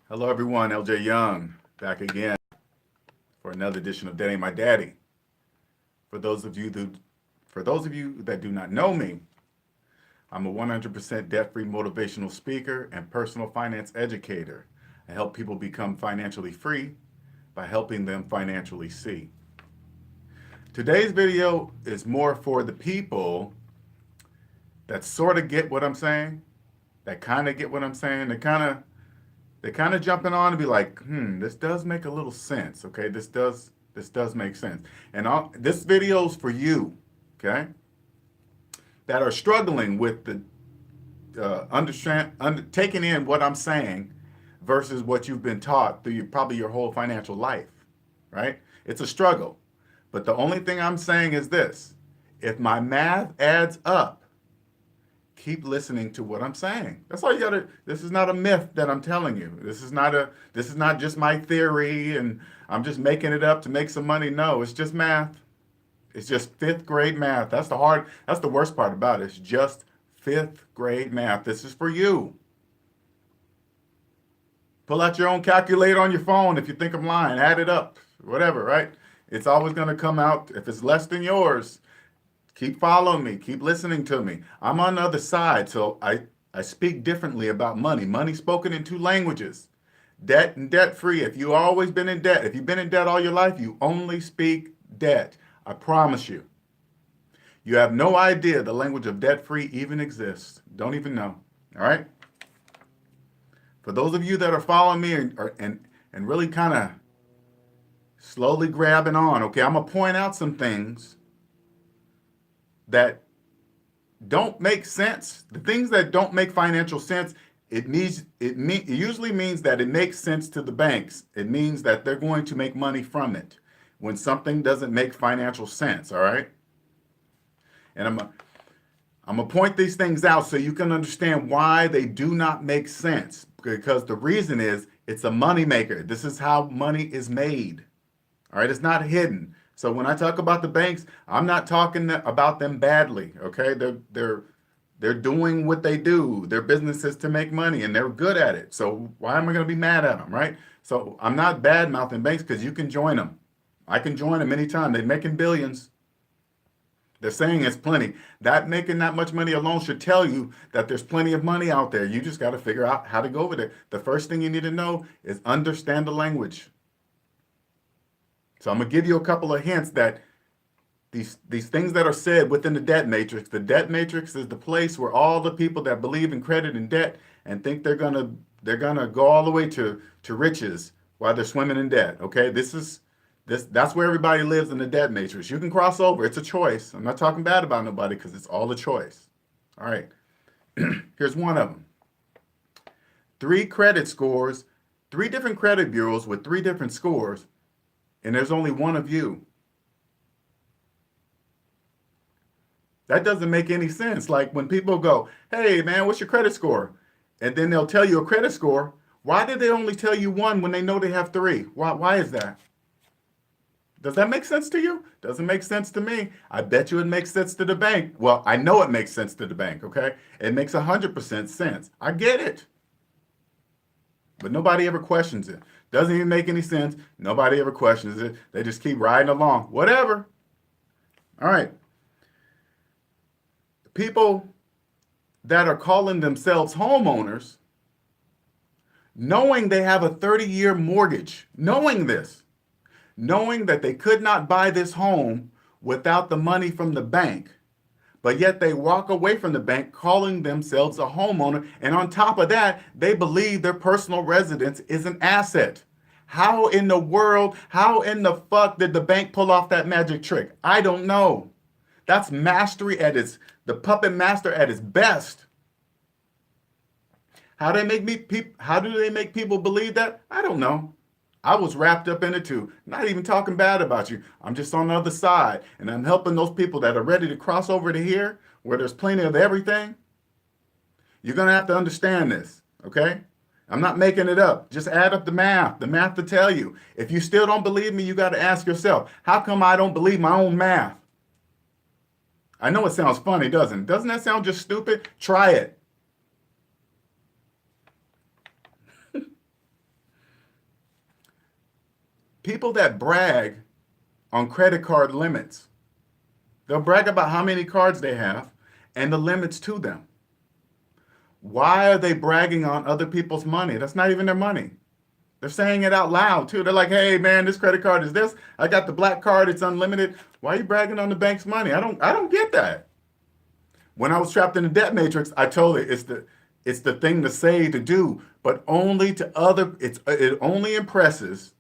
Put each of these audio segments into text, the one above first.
Hello, everyone. LJ Young back again for another edition of That Ain't My Daddy. For those of you that, for those of you that do not know me, I'm a 100% debt-free motivational speaker and personal finance educator. I help people become financially free by helping them financially see. Today's video is more for the people that sort of get what I'm saying, that kind of get what I'm saying, they're kind of jumping on and be like, this does make a little sense. Okay, this does make sense. And this video's for you, okay, that are struggling with the taking in what I'm saying versus what you've been taught through probably your whole financial life, right? It's a struggle. But the only thing I'm saying is this: if my math adds up, keep listening to what I'm saying. That's all you gotta. This is not a myth that I'm telling you. This is not just my theory and I'm just making it up to make some money. No, it's just math. It's just fifth grade math. That's the worst part about it. It's just fifth grade math. This is for you. Pull out your own calculator on your phone if you think I'm lying. Add it up. Whatever, right? It's always gonna come out. If it's less than yours, keep following me. Keep listening to me. I'm on the other side, so I speak differently about money. Money spoken in two languages: debt and debt free. If you've always been in debt, if you've been in debt all your life, you only speak debt. I promise you. You have no idea the language of debt free even exists. Don't even know. All right? For those of you that are following me and really kind of slowly grabbing on, okay, I'm going to point out some things that don't make sense. The things that don't make financial sense, it usually means that it makes sense to the banks. It means that they're going to make money from it when something doesn't make financial sense, all right? And I'm gonna point these things out so you can understand why they do not make sense. Because the reason is it's a money maker. This is how money is made. All right, it's not hidden. So when I talk about the banks, I'm not talking about them badly. Okay, they're doing what they do. Their business is to make money, and they're good at it. So why am I going to be mad at them, right? So I'm not bad mouthing banks because you can join them. I can join them anytime. They're making billions. They're saying it's plenty. That making that much money alone should tell you that there's plenty of money out there. You just got to figure out how to go with it. The first thing you need to know is understand the language. So I'm gonna give you a couple of hints that these things that are said within the debt matrix is the place where all the people that believe in credit and debt and think they're gonna go all the way to riches while they're swimming in debt. Okay, that's where everybody lives in the debt matrix. You can cross over. It's a choice. I'm not talking bad about nobody because it's all a choice. All right. Here's one of them. Three credit scores, three different credit bureaus with three different scores, and there's only one of you. That doesn't make any sense. Like when people go, hey man, what's your credit score? And then they'll tell you a credit score. Why did they only tell you one when they know they have three? Why is that? Does that make sense to you? Doesn't make sense to me. I bet you it makes sense to the bank. Well, I know it makes sense to the bank, okay? It makes 100% sense. I get it. But nobody ever questions it. Doesn't even make any sense. Nobody ever questions it. They just keep riding along. Whatever. All right. People that are calling themselves homeowners, knowing they have a 30-year mortgage, knowing that they could not buy this home without the money from the bank, but yet they walk away from the bank calling themselves a homeowner. And on top of that, they believe their personal residence is an asset. How in the world, how in the fuck did the bank pull off that magic trick? I don't know. That's mastery the puppet master at its best. How do they make people believe that? I don't know. I was wrapped up in it too. Not even talking bad about you. I'm just on the other side. And I'm helping those people that are ready to cross over to here where there's plenty of everything. You're going to have to understand this, okay? I'm not making it up. Just add up the math to tell you. If you still don't believe me, you got to ask yourself, how come I don't believe my own math? I know it sounds funny, doesn't it? Doesn't that sound just stupid? Try it. People that brag on credit card limits, they'll brag about how many cards they have and the limits to them. Why are they bragging on other people's money? That's not even their money. They're saying it out loud too. They're like, hey man, this credit card is this. I got the black card, it's unlimited. Why are you bragging on the bank's money? I don't get that. When I was trapped in the debt matrix, I told it it's the thing to say, to do, but only to it only impresses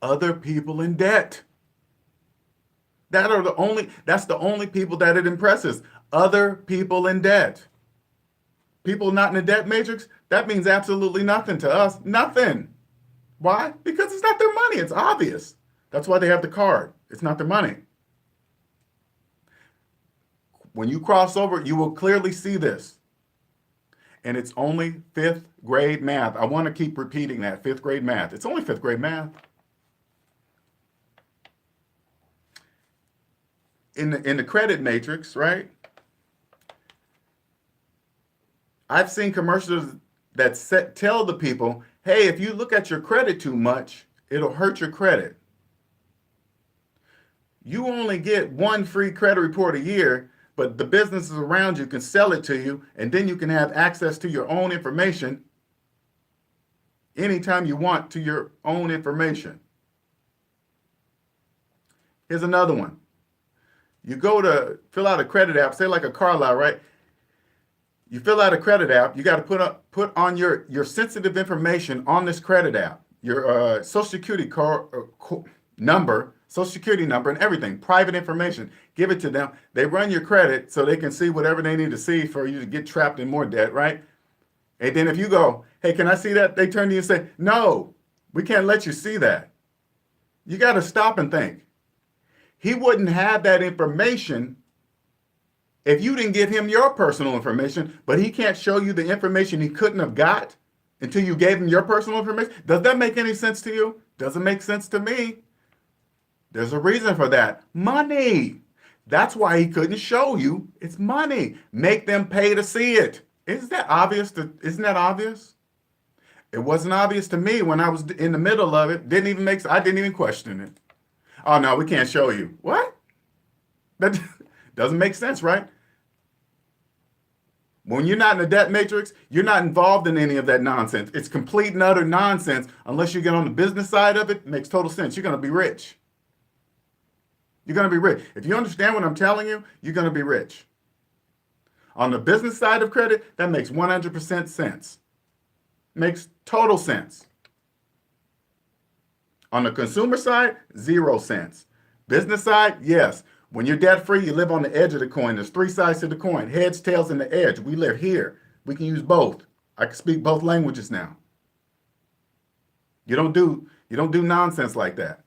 other people in debt. That's the only people that it impresses. Other people in debt. People not in the debt matrix, that means absolutely nothing to us. Nothing. Why? Because it's not their money. It's obvious. That's why they have the card. It's not their money. When you cross over, you will clearly see this. And it's only fifth grade math. I want to keep repeating that, fifth grade math. It's only fifth grade math. In the credit matrix, right? I've seen commercials that tell the people, hey, if you look at your credit too much, it'll hurt your credit. You only get one free credit report a year, but the businesses around you can sell it to you, and then you can have access to your own information anytime you want to your own information. Here's another one. You go to fill out a credit app, say like a car lot, right? You fill out a credit app, you got to put on your sensitive information on this credit app, your social security number, social security number and everything, private information. Give it to them. They run your credit so they can see whatever they need to see for you to get trapped in more debt, right? And then if you go, hey, can I see that? They turn to you and say, no, we can't let you see that. You got to stop and think. He wouldn't have that information if you didn't give him your personal information, but he can't show you the information he couldn't have got until you gave him your personal information. Does that make any sense to you? Doesn't make sense to me. There's a reason for that. Money. That's why he couldn't show you. It's money. Make them pay to see it. Isn't that obvious? Isn't that obvious? It wasn't obvious to me when I was in the middle of it. I didn't even question it. Oh no, we can't show you. What? That doesn't make sense, right? When you're not in the debt matrix, you're not involved in any of that nonsense. It's complete and utter nonsense unless you get on the business side of it. It makes total sense. You're going to be rich. You're going to be rich. If you understand what I'm telling you, you're going to be rich. On the business side of credit, that makes 100% sense. Makes total sense. On the consumer side, 0 cents. Business side, yes. When you're debt free, you live on the edge of the coin. There's 3 sides to the coin: heads, tails, and the edge. We live here. We can use both. I can speak both languages now. You don't do nonsense like that.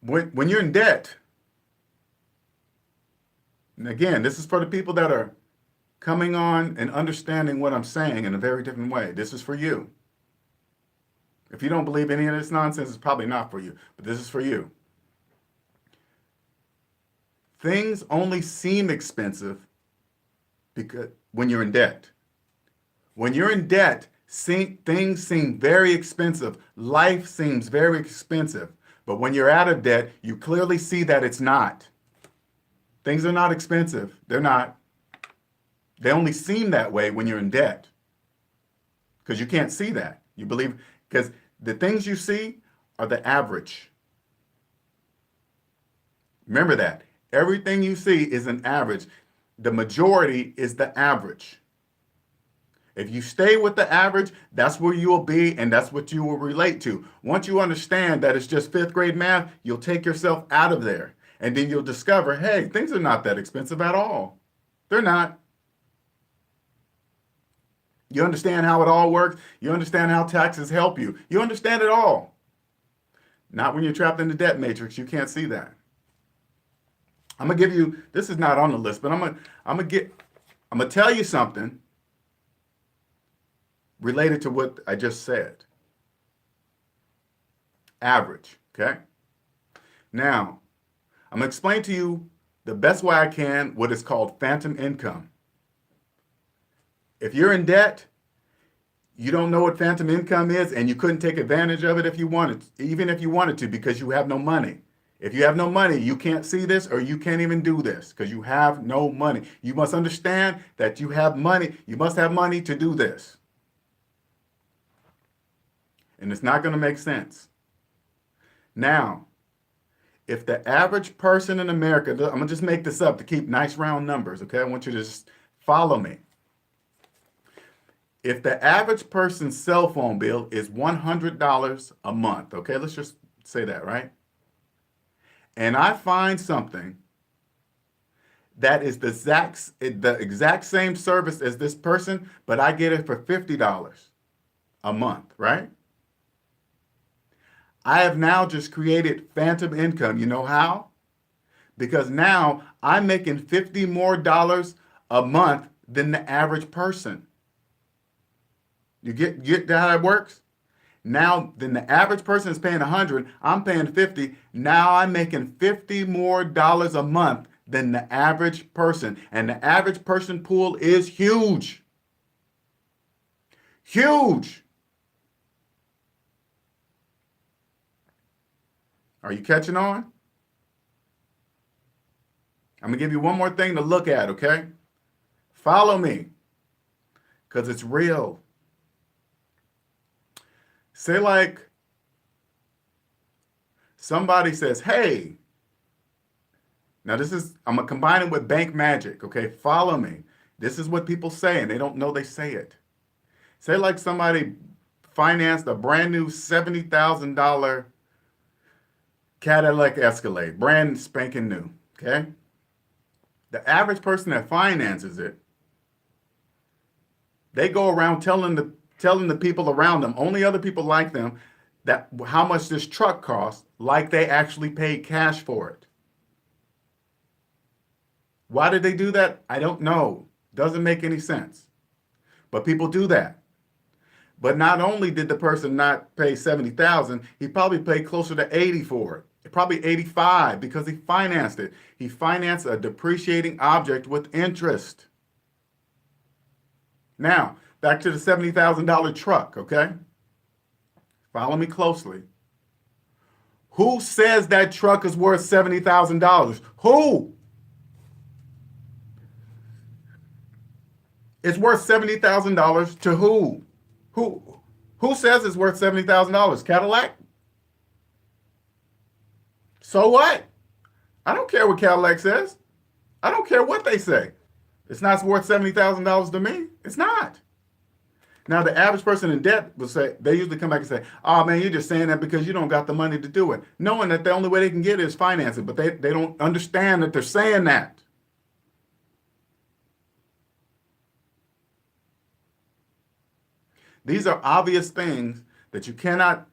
When you're in debt, and again, this is for the people that are coming on and understanding what I'm saying in a very different way. This is for you. If you don't believe any of this nonsense, it's probably not for you, but this is for you. Things only seem expensive because when you're in debt. When you're in debt, things seem very expensive. Life seems very expensive. But when you're out of debt, you clearly see that it's not. Things are not expensive. They're not. They only seem that way when you're in debt because you can't see that. You believe, because the things you see are the average. Remember that. Everything you see is an average. The majority is the average. If you stay with the average, that's where you will be and that's what you will relate to. Once you understand that it's just 5th grade math, you'll take yourself out of there. And then you'll discover, hey, things are not that expensive at all. They're not. You understand how it all works. You understand how taxes help you. You understand it all. Not when you're trapped in the debt matrix. You can't see that. I'm going to give you, this is not on the list, but I'm going to tell you something related to what I just said. Average, okay? Now, I'm going to explain to you the best way I can what is called phantom income. If you're in debt, You don't know what phantom income is, and you couldn't take advantage of it if you wanted, even if you wanted to, because you have no money. If you have no money, you can't see this or you can't even do this because you have no money. You must understand that you have money. You must have money to do this. And it's not going to make sense. Now, if the average person in America, I'm going to just make this up to keep nice round numbers, okay? I want you to just follow me. If the average person's cell phone bill is $100 a month, okay, let's just say that, right? And I find something that is the exact same service as this person, but I get it for $50 a month, right? I have now just created phantom income. You know how? Because now I'm making $50 more a month than the average person. You get how that works? Now, then the average person is paying 100, I'm paying 50. Now I'm making $50 more a month than the average person. And the average person pool is huge. Huge. Are you catching on? I'm going to give you one more thing to look at, okay? Follow me, because it's real. Say like somebody says, hey, now I'm going to combine it with bank magic, okay? Follow me. This is what people say, and they don't know they say it. Say like somebody financed a brand new $70,000 Cadillac Escalade, brand spanking new, okay? The average person that finances it, they go around telling the people around them, only other people like them, that how much this truck costs, like they actually paid cash for it. Why did they do that? I don't know. Doesn't make any sense. But people do that. But not only did the person not pay $70,000, he probably paid closer to $80,000 for it. Probably $85,000 because he financed it. He financed a depreciating object with interest. Now, back to the $70,000 truck, okay? Follow me closely. Who says that truck is worth $70,000? Who? It's worth $70,000 to who? Who says it's worth $70,000? Cadillac? So what? I don't care what Cadillac says. I don't care what they say. It's not worth $70,000 to me. It's not. Now, the average person in debt will say, they usually come back and say, oh man, you're just saying that because you don't got the money to do it. Knowing that the only way they can get it is financing, but they don't understand that they're saying that. These are obvious things that you cannot,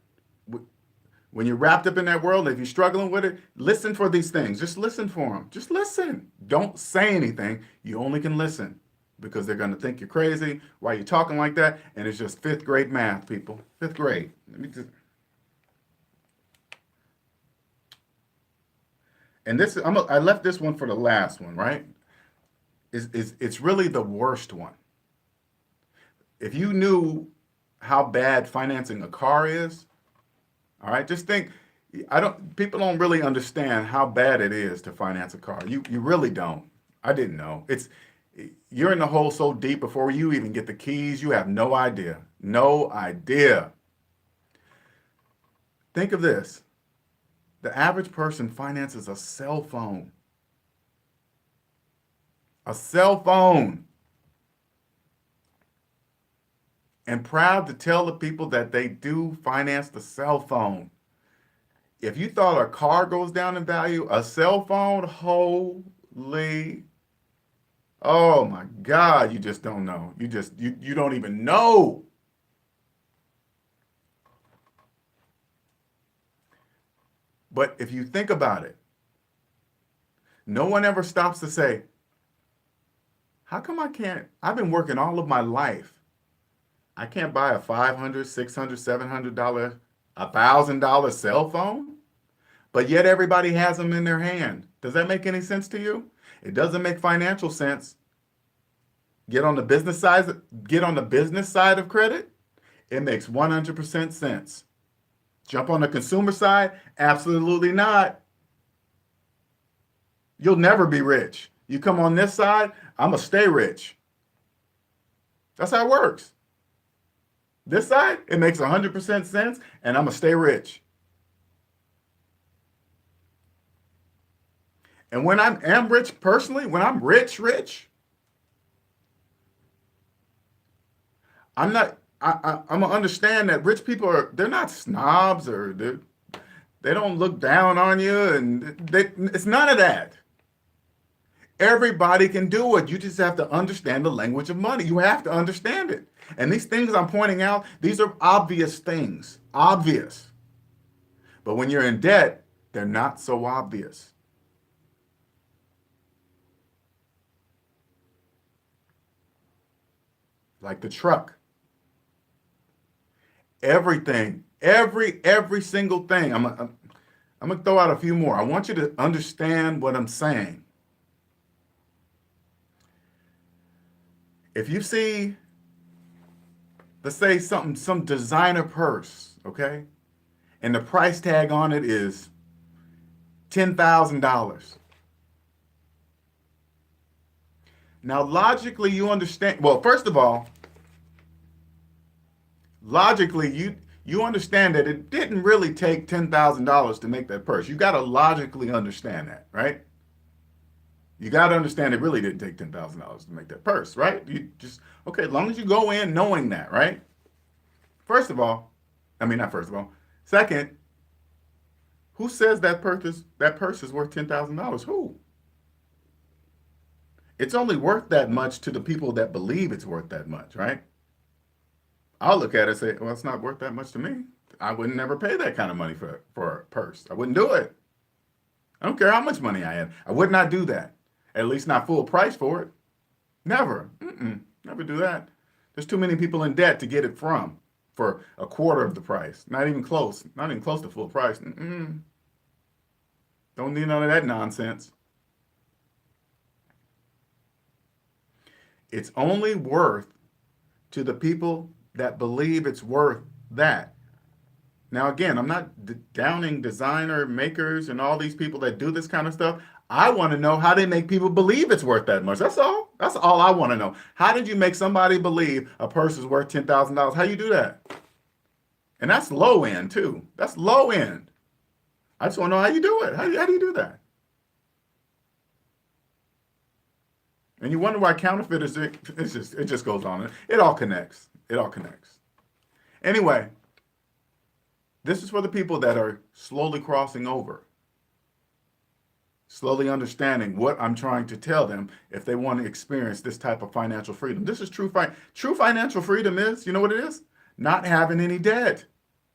when you're wrapped up in that world, if you're struggling with it, listen for these things. Just listen for them. Just listen. Don't say anything. You only can listen because they're going to think you're crazy. Why are you talking like that? And it's just fifth grade math, people. Fifth grade. And this, I left this one for the last one, right? It's really the worst one. If you knew how bad financing a car is, all right, just think, people don't really understand how bad it is to finance a car. You really don't. I didn't know. You're in the hole so deep before you even get the keys, you have no idea. No idea. Think of this. The average person finances a cell phone. A cell phone. And proud to tell the people that they do finance the cell phone. If you thought a car goes down in value, a cell phone, holy, oh my God, you just don't know. You don't even know. But if you think about it, no one ever stops to say, how come I've been working all of my life. I can't buy a $500, $600, $700, $1,000 cell phone, but yet everybody has them in their hand. Does that make any sense to you? It doesn't make financial sense. Get on the business side of credit. It makes 100% sense. Jump on the consumer side? Absolutely not. You'll never be rich. You come on this side, I'm going to stay rich. That's how it works. This side, it makes 100% sense, and I'm going to stay rich. And when I am rich personally, when I'm rich, I'm not, I'm going to understand that rich people they're not snobs or they don't look down on you, and it's none of that. Everybody can do it. You just have to understand the language of money. You have to understand it. And these things I'm pointing out, these are obvious things. Obvious. But when you're in debt, they're not so obvious. Like the truck. Everything, every single thing. I'm gonna throw out a few more. I want you to understand what I'm saying. If you see, let's say some designer purse, okay, and the price tag on it is $10,000. Now, logically, you understand. Well, first of all, logically, you understand that it didn't really take $10,000 to make that purse. You got to logically understand that, right? You got to understand it really didn't take $10,000 to make that purse, right? You just, okay, as long as you go in knowing that, right? First of all, I mean, not first of all. Second, who says that purse is worth $10,000? Who? It's only worth that much to the people that believe it's worth that much, right? I'll look at it and say, well, it's not worth that much to me. I would never pay that kind of money for a purse. I wouldn't do it. I don't care how much money I had. I would not do that. At least not full price for it. Never. Never do that. There's too many people in debt to get it for a quarter of the price. Not even close. Not even close to full price. Don't need none of that nonsense. It's only worth to the people that believe it's worth that. Now, again, I'm not downing designer makers and all these people that do this kind of stuff. I want to know how they make people believe it's worth that much. That's all. That's all I want to know. How did you make somebody believe a purse is worth $10,000? How you do that? And that's low end too. That's low end. I just want to know how you do it. How do you do that? And you wonder why counterfeiters, it just goes on. It all connects. It all connects. Anyway, this is for the people that are slowly crossing over, slowly understanding what I'm trying to tell them if they want to experience this type of financial freedom. This is true financial freedom is, you know what it is? Not having any debt.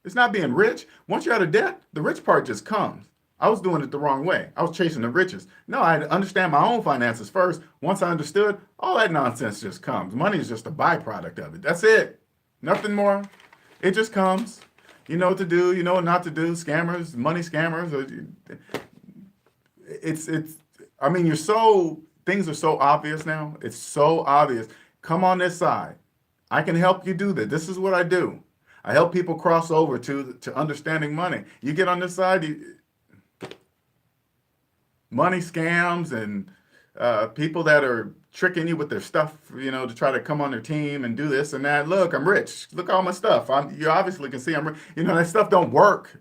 It's not being rich. Once you're out of debt, the rich part just comes. I was doing it the wrong way. I was chasing the riches. No, I had to understand my own finances first. Once I understood, all that nonsense just comes. Money is just a byproduct of it. That's it. Nothing more. It just comes. You know what to do. You know what not to do. Scammers, money scammers. I mean, things are so obvious now. It's so obvious. Come on this side. I can help you do that. This is what I do. I help people cross over to understanding money. You get on this side, money scams and people that are tricking you with their stuff, to try to come on their team and do this and that. Look, I'm rich. Look at all my stuff. You obviously can see I'm rich. That stuff don't work.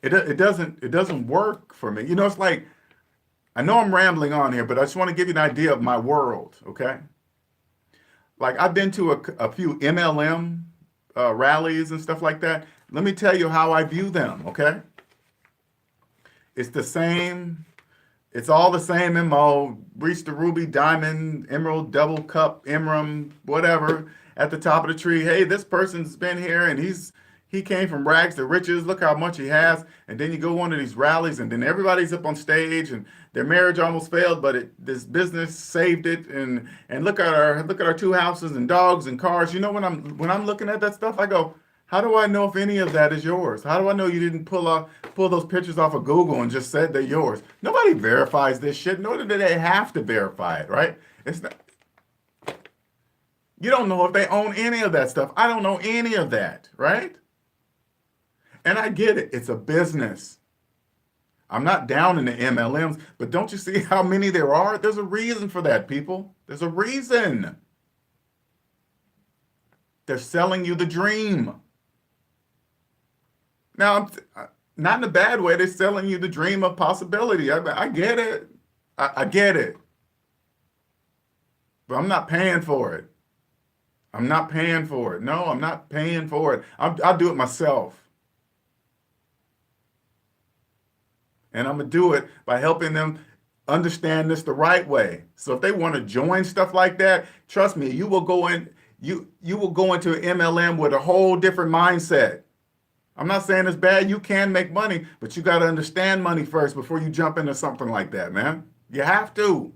It doesn't work for me. It's like, I know I'm rambling on here, but I just want to give you an idea of my world, okay? Like, I've been to a few MLM rallies and stuff like that. Let me tell you how I view them, okay? It's the same. It's all the same MO. Reach the ruby, diamond, emerald, double cup, emerald, whatever, at the top of the tree. Hey, this person's been here and he came from rags to riches. Look how much he has. And then you go one of these rallies and then everybody's up on stage and their marriage almost failed, but this business saved it. And look at our 2 houses and dogs and cars. When I'm looking at that stuff, I go, how do I know if any of that is yours? How do I know you didn't pull those pictures off of Google and just said they're yours? Nobody verifies this shit, nor do they have to verify it, right? It's not. You don't know if they own any of that stuff. I don't know any of that, right? And I get it. It's a business. I'm not down in the MLMs, but don't you see how many there are? There's a reason for that, people. There's a reason. They're selling you the dream. Now, not in a bad way. They're selling you the dream of possibility. I get it. I get it. But I'm not paying for it. I'm not paying for it. No, I'm not paying for it. I'll do it myself. And I'm going to do it by helping them understand this the right way. So if they want to join stuff like that, trust me, you will go in, you will go into an MLM with a whole different mindset. I'm not saying it's bad. You can make money, but you got to understand money first before you jump into something like that, man. You have to.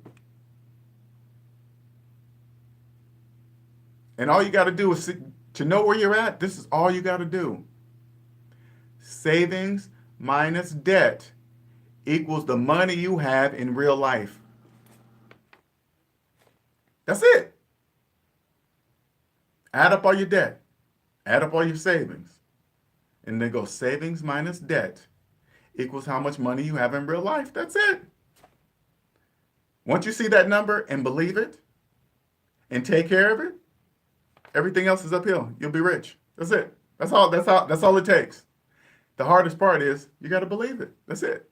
And all you got to do is to know where you're at. This is all you got to do. Savings minus debt equals the money you have in real life. That's it. Add up all your debt. Add up all your savings. And then go savings minus debt equals how much money you have in real life. That's it. Once you see that number and believe it and take care of it, everything else is uphill. You'll be rich. That's it. That's all it takes. The hardest part is you got to believe it. That's it.